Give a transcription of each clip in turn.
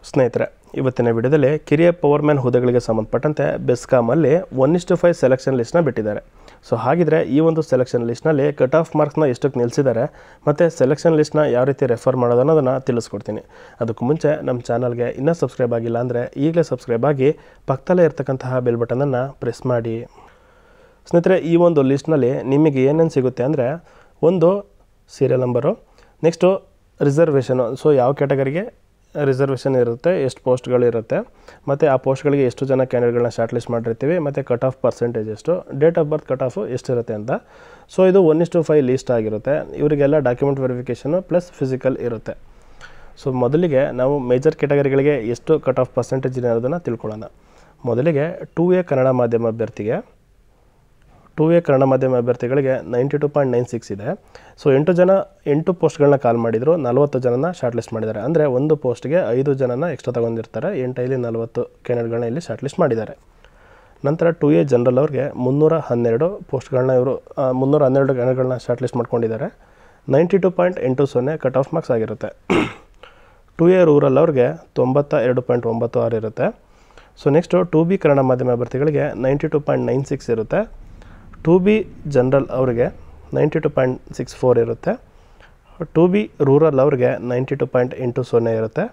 ಸ್ನೇಹಿತರೆ, ಇವತ್ತಿನ ವಿಡಿಯೋದಲ್ಲಿ ಕಿರಿಯ ಪವರ್ಮ್ಯಾನ್ ಹುದ್ದೆಗಳಿಗೆ ಸಂಬಂಧಪಟ್ಟಂತೆ ಬೆಸ್ಕಾಮಲ್ಲಿ 1:5 ಸೆಲೆಕ್ಷನ್ ಲಿಸ್ಟ್ನ ಬಿಟ್ಟಿದ್ದಾರೆ. ಸೊ ಹಾಗಿದ್ರೆ ಈ ಒಂದು ಸೆಲೆಕ್ಷನ್ ಲಿಸ್ಟ್ನಲ್ಲಿ ಕಟ್ ಆಫ್ ಮಾರ್ಕ್ಸ್ನ ಎಷ್ಟಕ್ಕೆ ನಿಲ್ಲಿಸಿದ್ದಾರೆ ಮತ್ತು ಸೆಲೆಕ್ಷನ್ ಲಿಸ್ಟ್ನ ಯಾವ ರೀತಿ ರೆಫರ್ ಮಾಡೋದು ಅನ್ನೋದನ್ನು ತಿಳಿಸ್ಕೊಡ್ತೀನಿ. ಅದಕ್ಕೂ ಮುಂಚೆ ನಮ್ಮ ಚಾನಲ್ಗೆ ಇನ್ನೂ ಸಬ್ಸ್ಕ್ರೈಬ್ ಆಗಿಲ್ಲ ಅಂದರೆ ಈಗಲೇ ಸಬ್ಸ್ಕ್ರೈಬ್ ಆಗಿ ಪಕ್ಕದಲ್ಲೇ ಇರ್ತಕ್ಕಂತಹ ಬೆಲ್ ಬಟನನ್ನು ಪ್ರೆಸ್ ಮಾಡಿ. ಸ್ನೇಹಿತರೆ, ಈ ಒಂದು ಲಿಸ್ಟ್ನಲ್ಲಿ ನಿಮಗೆ ಏನೇನು ಸಿಗುತ್ತೆ ಅಂದರೆ ಒಂದು serial number, next reservation. So ಯಾವ ಕ್ಯಾಟಗರಿಗೆ ರಿಸರ್ವೇಷನ್ ಇರುತ್ತೆ, ಎಷ್ಟು ಪೋಸ್ಟ್ಗಳಿರುತ್ತೆ, ಮತ್ತು ಆ ಪೋಸ್ಟ್ಗಳಿಗೆ ಎಷ್ಟು ಜನ ಕ್ಯಾಂಡಿಡೇಟ್ಗಳನ್ನ ಶಾರ್ಟ್ ಲಿಸ್ಟ್ ಮಾಡಿರ್ತೀವಿ, ಮತ್ತು ಕಟ್ ಆಫ್ ಪರ್ಸೆಂಟೇಜ್ ಎಷ್ಟು, date of birth cut off ಎಷ್ಟಿರುತ್ತೆ ಅಂತ. ಸೊ ಇದು 1:5 ಲೀಸ್ಟ್ ಆಗಿರುತ್ತೆ. ಇವರಿಗೆಲ್ಲ ಡಾಕ್ಯುಮೆಂಟ್ ವೆರಿಫಿಕೇಷನು ಪ್ಲಸ್ ಫಿಸಿಕಲ್ ಇರುತ್ತೆ. ಸೊ ಮೊದಲಿಗೆ ನಾವು ಮೇಜರ್ ಕ್ಯಾಟಗರಿಗಳಿಗೆ ಎಷ್ಟು ಕಟ್ ಆಫ್ ಪರ್ಸೆಂಟೇಜ್ ಇದೆ ಅನ್ನೋದನ್ನು ತಿಳ್ಕೊಳ್ಳೋಣ. ಮೊದಲಿಗೆ 2A ಕನ್ನಡ ಮಾಧ್ಯಮ ಅಭ್ಯರ್ಥಿಗೆ 2A ಕನ್ನಡ ಮಾಧ್ಯಮ ಅಭ್ಯರ್ಥಿಗಳಿಗೆ 92.96 ಇದೆ. ಸೊ 8 ಪೋಸ್ಟ್ಗಳನ್ನ ಕಾಲ್ ಮಾಡಿದರು, 40 ಜನನ ಶಾರ್ಟ್ ಲಿಸ್ಟ್ ಮಾಡಿದ್ದಾರೆ. ಅಂದರೆ ಒಂದು ಪೋಸ್ಟ್ಗೆ 5 ಜನನ ಎಕ್ಸ್ಟ್ರಾ ತೊಗೊಂಡಿರ್ತಾರೆ. 8 40 ಕ್ಯಾಂಡಿಡೇಟ್ಗಳನ್ನ ಇಲ್ಲಿ ಶಾರ್ಟ್ ಲಿಸ್ಟ್ ಮಾಡಿದ್ದಾರೆ. ನಂತರ 2A ಜನರಲ್ ಅವ್ರಿಗೆ 312 ಪೋಸ್ಟ್ಗಳನ್ನ ಇವರು 312 ಕ್ಯಾಂಡಿಡೇಟ್ಗಳನ್ನ ಶಾರ್ಟ್ ಲಿಸ್ಟ್ ಮಾಡ್ಕೊಂಡಿದ್ದಾರೆ. 92.80 ಕಟ್ ಆಫ್ ಮಾರ್ಕ್ಸ್ ಆಗಿರುತ್ತೆ. 2A ರೂರಲ್ ಅವ್ರಿಗೆ 92.96 ಇರುತ್ತೆ. ಸೊ ನೆಕ್ಸ್ಟು 2B ಕನ್ನಡ ಮಾಧ್ಯಮ ಅಭ್ಯರ್ಥಿಗಳಿಗೆ 92.96 ಇರುತ್ತೆ. 2B ಜನರಲ್ ಅವರಿಗೆ 92.64 ಇರುತ್ತೆ. 2B ರೂರಲ್ ಅವ್ರಿಗೆ 92.80 ಇರುತ್ತೆ.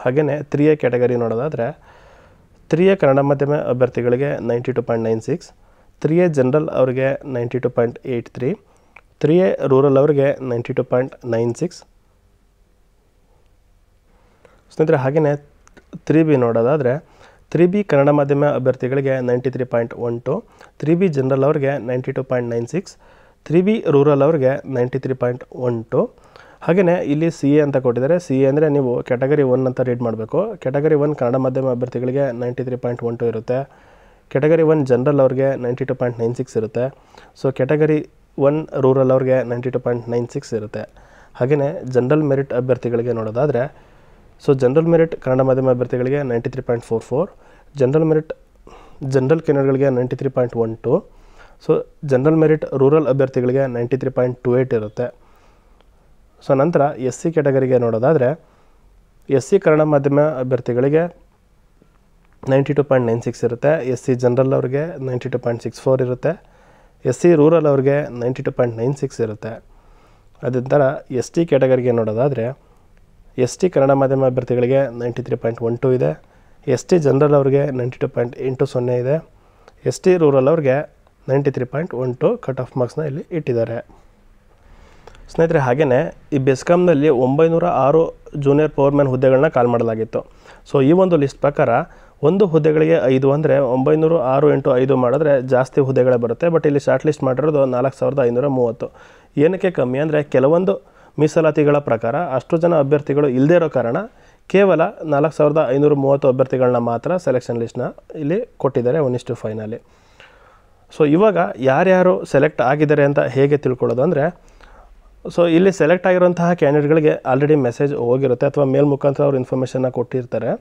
ಹಾಗೆಯೇ 3A ಕ್ಯಾಟಗರಿ ನೋಡೋದಾದರೆ 3A ಕನ್ನಡ ಮಾಧ್ಯಮ ಅಭ್ಯರ್ಥಿಗಳಿಗೆ 92.96, 3A ಜನರಲ್ ಅವರಿಗೆ 92.83, 3A ರೂರಲ್ ಅವರಿಗೆ 92.96. ಸ್ನೇಹಿತರೆ, ಹಾಗೆಯೇ 3B ನೋಡೋದಾದರೆ 3B ಕನ್ನಡ ಮಾಧ್ಯಮ ಅಭ್ಯರ್ಥಿಗಳಿಗೆ 93.12, 3B ಜನರಲ್ ಅವ್ರಿಗೆ 92.96, 3B ರೂರಲ್ ಅವ್ರಿಗೆ 93.12. ಹಾಗೆಯೇ ಇಲ್ಲಿ CA ಅಂತ ಕೊಟ್ಟಿದ್ದಾರೆ. CA ಅಂದರೆ ನೀವು ಕ್ಯಾಟಗರಿ 1 ಅಂತ ರೀಡ್ ಮಾಡಬೇಕು. ಕ್ಯಾಟಗರಿ 1 ಕನ್ನಡ ಮಾಧ್ಯಮ ಅಭ್ಯರ್ಥಿಗಳಿಗೆ 93.12 ಇರುತ್ತೆ. ಕ್ಯಾಟಗರಿ 1 ಜನರಲ್ ಅವ್ರಿಗೆ 92.96 ಇರುತ್ತೆ. ಸೊ ಕ್ಯಾಟಗರಿ 1 ರೂರಲ್ ಅವ್ರಿಗೆ 92.96 ಇರುತ್ತೆ. ಹಾಗೆಯೇ ಜನರಲ್ ಮೆರಿಟ್ ಅಭ್ಯರ್ಥಿಗಳಿಗೆ ನೋಡೋದಾದರೆ ಸೊ ಜನರಲ್ ಮೆರಿಟ್ ಕನ್ನಡ ಮಾಧ್ಯಮ ಅಭ್ಯರ್ಥಿಗಳಿಗೆ 93.44, ಜನರಲ್ ಕ್ಯಾಂಡಿಡೇಟ್ಗಳಿಗೆ 93.12. ಸೊ ಜನರಲ್ ಮೆರಿಟ್ ರೂರಲ್ ಅಭ್ಯರ್ಥಿಗಳಿಗೆ 93.28 ಇರುತ್ತೆ. ಸೊ ನಂತರ SC ಕ್ಯಾಟಗರಿಗೆ ನೋಡೋದಾದರೆ SC ಕನ್ನಡ ಮಾಧ್ಯಮ ಅಭ್ಯರ್ಥಿಗಳಿಗೆ 92.96 ಇರುತ್ತೆ. SC ಜನರಲ್ ಅವ್ರಿಗೆ 92.64 ಇರುತ್ತೆ. SC ರೂರಲ್ ಅವ್ರಿಗೆ 92.96 ಇರುತ್ತೆ. ಅದೇ ಥರ ST ಕ್ಯಾಟಗರಿಗೆ ನೋಡೋದಾದರೆ ST ಕನ್ನಡ ಮಾಧ್ಯಮ ಅಭ್ಯರ್ಥಿಗಳಿಗೆ 93.12 ಇದೆ. ST ಜನರಲ್ ಅವ್ರಿಗೆ 92.80 ಇದೆ. ST ರೂರಲ್ ಅವ್ರಿಗೆ 93.12 ಕಟ್ ಆಫ್ ಮಾರ್ಕ್ಸ್ನ ಇಲ್ಲಿ ಇಟ್ಟಿದ್ದಾರೆ. ಸ್ನೇಹಿತರೆ, ಹಾಗೆಯೇ ಈ ಬೆಸ್ಕಾಮ್ನಲ್ಲಿ 906 ಜೂನಿಯರ್ ಪವರ್ಮ್ಯಾನ್ ಹುದ್ದೆಗಳನ್ನ ಕಾಲ್ ಮಾಡಲಾಗಿತ್ತು. ಸೊ ಈ ಒಂದು ಲಿಸ್ಟ್ ಪ್ರಕಾರ ಒಂದು ಹುದ್ದೆಗಳಿಗೆ 5 ಅಂದರೆ 906 × 5 ಮಾಡಿದ್ರೆ ಜಾಸ್ತಿ ಹುದ್ದೆಗಳೇ ಬರುತ್ತೆ. ಬಟ್ ಇಲ್ಲಿ ಶಾರ್ಟ್ ಲಿಸ್ಟ್ ಮಾಡಿರೋದು 4530. ಏನಕ್ಕೆ ಕಮ್ಮಿ ಅಂದರೆ ಕೆಲವೊಂದು ಮೀಸಲಾತಿಗಳ ಪ್ರಕಾರ ಅಷ್ಟು ಜನ ಅಭ್ಯರ್ಥಿಗಳು ಇಲ್ಲದೇ ಇರೋ ಕಾರಣ ಕೇವಲ 4530 ಅಭ್ಯರ್ಥಿಗಳನ್ನ ಮಾತ್ರ ಸೆಲೆಕ್ಷನ್ ಲಿಸ್ಟ್ನ ಇಲ್ಲಿ ಕೊಟ್ಟಿದ್ದಾರೆ 1:5ನಲ್ಲಿ. ಸೊ ಇವಾಗ ಯಾರ್ಯಾರು ಸೆಲೆಕ್ಟ್ ಆಗಿದ್ದಾರೆ ಅಂತ ಹೇಗೆ ತಿಳ್ಕೊಳ್ಳೋದು ಅಂದರೆ ಸೊ ಇಲ್ಲಿ ಸೆಲೆಕ್ಟ್ ಆಗಿರೋಂತಹ ಕ್ಯಾಂಡಿಡೇಟ್ಗಳಿಗೆ ಆಲ್ರೆಡಿ ಮೆಸೇಜ್ ಹೋಗಿರುತ್ತೆ ಅಥವಾ ಮೇಲ್ ಮುಖಾಂತರ ಅವ್ರು ಇನ್ಫಾರ್ಮೇಷನ್ನ ಕೊಟ್ಟಿರ್ತಾರೆ.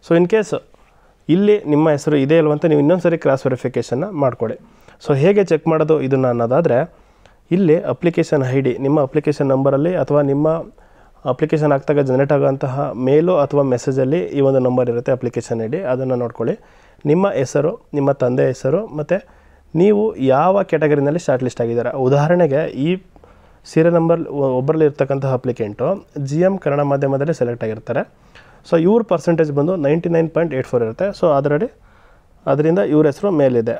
ಸೊ ಇನ್ ಕೇಸ್ ಇಲ್ಲಿ ನಿಮ್ಮ ಹೆಸರು ಇದೆ ಇಲ್ವಂತ ನೀವು ಇನ್ನೊಂದು ಸರಿ ಕ್ರಾಸ್ ವೆರಿಫಿಕೇಷನ್ನ ಮಾಡಿಕೊಡಿ. ಸೊ ಹೇಗೆ ಚೆಕ್ ಮಾಡೋದು ಇದನ್ನು ಅನ್ನೋದಾದರೆ ಇಲ್ಲಿ ಅಪ್ಲಿಕೇಶನ್ ID ನಿಮ್ಮ ಅಪ್ಲಿಕೇಶನ್ ನಂಬರಲ್ಲಿ ಅಥವಾ ನಿಮ್ಮ ಅಪ್ಲಿಕೇಶನ್ ಆಗ್ತಾಗ ಜನರೇಟ್ ಆಗೋಂತಹ ಮೇಲು ಅಥವಾ ಮೆಸೇಜಲ್ಲಿ ಈ ಒಂದು ನಂಬರ್ ಇರುತ್ತೆ ಅಪ್ಲಿಕೇಶನ್ ID. ಅದನ್ನು ನೋಡ್ಕೊಳ್ಳಿ. ನಿಮ್ಮ ಹೆಸರು, ನಿಮ್ಮ ತಂದೆ ಹೆಸರು ಮತ್ತು ನೀವು ಯಾವ ಕ್ಯಾಟಗರಿನಲ್ಲಿ ಶಾರ್ಟ್ ಲಿಸ್ಟ್ ಆಗಿದ್ದಾರೆ. ಉದಾಹರಣೆಗೆ ಈ ಸೀರಿಯಲ್ ನಂಬರ್ ಒಬ್ಬರಲ್ಲಿ ಇರ್ತಕ್ಕಂತಹ ಅಪ್ಲಿಕೆಂಟು GM ಕನ್ನಡ ಮಾಧ್ಯಮದಲ್ಲಿ ಸೆಲೆಕ್ಟ್ ಆಗಿರ್ತಾರೆ. ಸೊ ಇವ್ರ ಪರ್ಸೆಂಟೇಜ್ ಬಂದು 99.84 ಇರುತ್ತೆ. ಸೊ ಅದರಿಂದ ಇವ್ರ ಹೆಸರು ಮೇಲಿದೆ.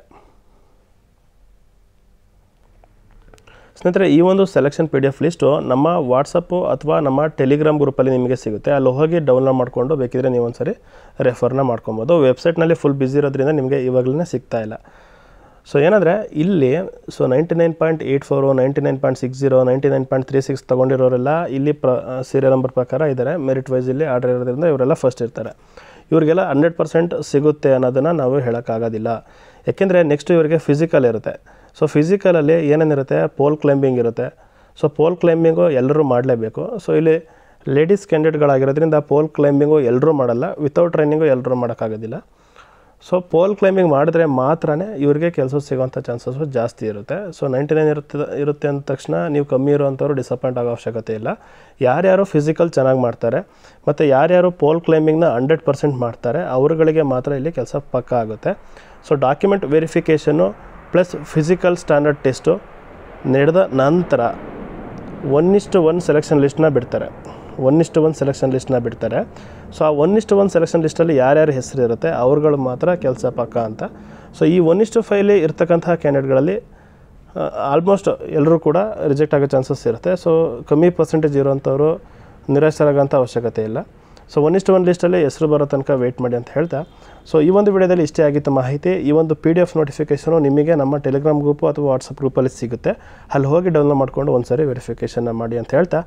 ಸ್ನೇಹಿತರೆ, ಈ ಒಂದು ಸೆಲೆಕ್ಷನ್ PDF ಲಿಸ್ಟು ನಮ್ಮ ವಾಟ್ಸಪ್ಪು ಅಥವಾ ನಮ್ಮ ಟೆಲಿಗ್ರಾಮ್ ಗ್ರೂಪಲ್ಲಿ ನಿಮಗೆ ಸಿಗುತ್ತೆ. ಅಲ್ಲಿ ಹೋಗಿ ಡೌನ್ಲೋಡ್ ಮಾಡಿಕೊಂಡು ಬೇಕಿದ್ರೆ ನೀವು ಒಂದು ಸರಿ ರೆಫರ್ನ ಮಾಡ್ಕೊಬೋದು. ವೆಬ್ಸೈಟ್ನಲ್ಲಿ ಫುಲ್ ಬ್ಯುಸಿ ಇರೋದ್ರಿಂದ ನಿಮಗೆ ಇವಾಗಲೇ ಸಿಗ್ತಾ ಇಲ್ಲ. ಸೊ ಏನಂದರೆ ಇಲ್ಲಿ 99.84, 99.60, 99.36 ತೊಗೊಂಡಿರೋರೆಲ್ಲ ಇಲ್ಲಿ ಸೀರಿಯಲ್ ನಂಬರ್ ಪ್ರಕಾರ ಇದ್ದಾರೆ. ಮೆರಿಟ್ ವೈಸ್ ಇಲ್ಲಿ ಆರ್ಡರ್ ಇರೋದ್ರಿಂದ ಇವರೆಲ್ಲ ಫಸ್ಟ್ ಇರ್ತಾರೆ. ಇವರಿಗೆಲ್ಲ 100% ಸಿಗುತ್ತೆ ಅನ್ನೋದನ್ನು ನಾವು ಹೇಳೋಕ್ಕಾಗೋದಿಲ್ಲ. ಯಾಕೆಂದರೆ ನೆಕ್ಸ್ಟ್ ಇವರಿಗೆ ಫಿಸಿಕಲ್ ಇರುತ್ತೆ. ಸೊ ಫಿಸಿಕಲಲ್ಲಿ ಏನೇನಿರುತ್ತೆ, ಪೋಲ್ ಕ್ಲೈಂಬಿಂಗ್ ಇರುತ್ತೆ. ಸೊ ಪೋಲ್ ಕ್ಲೈಂಬಿಂಗು ಎಲ್ಲರೂ ಮಾಡಲೇಬೇಕು. ಸೊ ಇಲ್ಲಿ ಲೇಡೀಸ್ ಕ್ಯಾಂಡಿಡೇಟ್ಗಳಾಗಿರೋದ್ರಿಂದ ಪೋಲ್ ಕ್ಲೈಂಬಿಂಗು ಎಲ್ಲರೂ ಮಾಡಲ್ಲ, ವಿತೌಟ್ ಟ್ರೈನಿಂಗು ಎಲ್ಲರೂ ಮಾಡೋಕ್ಕಾಗೋದಿಲ್ಲ. ಸೊ ಪೋಲ್ ಕ್ಲೈಂಬಿಂಗ್ ಮಾಡಿದ್ರೆ ಮಾತ್ರ ಇವ್ರಿಗೆ ಕೆಲಸ ಸಿಗೋವಂಥ ಚಾನ್ಸಸ್ಸು ಜಾಸ್ತಿ ಇರುತ್ತೆ. ಸೊ 99 ಇರುತ್ತೆ ಅಂದ ತಕ್ಷಣ ನೀವು ಕಮ್ಮಿ ಇರೋವಂಥವ್ರು ಡಿಸಪಾಯಿಂಟ್ ಆಗೋ ಅವಶ್ಯಕತೆ ಇಲ್ಲ. ಯಾರ್ಯಾರು ಫಿಸಿಕಲ್ ಚೆನ್ನಾಗಿ ಮಾಡ್ತಾರೆ ಮತ್ತು ಯಾರ್ಯಾರು ಪೋಲ್ ಕ್ಲೈಂಬಿಂಗ್ನ 100% ಮಾಡ್ತಾರೆ ಅವ್ರುಗಳಿಗೆ ಮಾತ್ರ ಇಲ್ಲಿ ಕೆಲಸ ಪಕ್ಕ ಆಗುತ್ತೆ. So document verification plus physical standard test ನಡೆದ ನಂತರ 1:1 ಸೆಲೆಕ್ಷನ್ ಲಿಸ್ಟ್ನ ಬಿಡ್ತಾರೆ. 1:1 ಸೆಲೆಕ್ಷನ್ ಲಿಸ್ಟ್ನ ಬಿಡ್ತಾರೆ. ಸೊ ಆ 1:1 ಸೆಲೆಕ್ಷನ್ ಲಿಸ್ಟಲ್ಲಿ ಯಾರ್ಯಾರ ಹೆಸರು ಇರುತ್ತೆ ಅವ್ರುಗಳು ಮಾತ್ರ ಕೆಲಸ ಪಕ್ಕ ಅಂತ. ಸೊ ಈ 1:5 ಇರ್ತಕ್ಕಂತಹ ಕ್ಯಾಂಡಿಡೇಟ್ಗಳಲ್ಲಿ ಆಲ್ಮೋಸ್ಟ್ ಎಲ್ಲರೂ ಕೂಡ ರಿಜೆಕ್ಟ್ ಆಗೋ ಚಾನ್ಸಸ್ ಇರುತ್ತೆ. ಸೊ ಕಮ್ಮಿ ಪರ್ಸೆಂಟೇಜ್ ಇರೋವಂಥವ್ರು ನಿರಾಶರಾಗೋಂಥ ಅವಶ್ಯಕತೆ ಇಲ್ಲ. ಸೊ 1:1 ಲಿಸ್ಟಲ್ಲಿ ಹೆಸರು ಬರೋ ತನಕ ವೆಯ್ಟ್ ಮಾಡಿ ಅಂತ ಹೇಳ್ತಾ, ಸೊ ಈ ಒಂದು ವಿಡಿಯೋದಲ್ಲಿ ಇಷ್ಟೇ ಆಗಿತ್ತು ಮಾಹಿತಿ. ಈ ಒಂದು PDF ನೋಟಿಫಿಕೇಷನು ನಿಮಗೆ ನಮ್ಮ ಟೆಲಿಗ್ರಾಮ್ ಗ್ರೂಪು ಅಥವಾ ವಾಟ್ಸಪ್ ಗ್ರೂಪಲ್ಲಿ ಸಿಗುತ್ತೆ. ಅಲ್ಲಿ ಹೋಗಿ ಡೌನ್ಲೋಡ್ ಮಾಡಿಕೊಂಡು ಒಂದು ಸಾರಿ ವೆರಿಫಿಕೇಷನ್ನ ಮಾಡಿ ಅಂತ ಹೇಳ್ತಾ,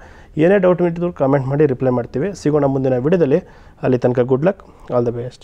ಏನೇ ಡೌಟ್ ಇದ್ದರೂ ಕಾಮೆಂಟ್ ಮಾಡಿ ರಿಪ್ಲೈ ಮಾಡ್ತೀವಿ. ಸಿಗೋಣ ಮುಂದಿನ ವಿಡಿಯೋದಲ್ಲಿ. ಅಲ್ಲಿ ತನಕ good luck, all the best.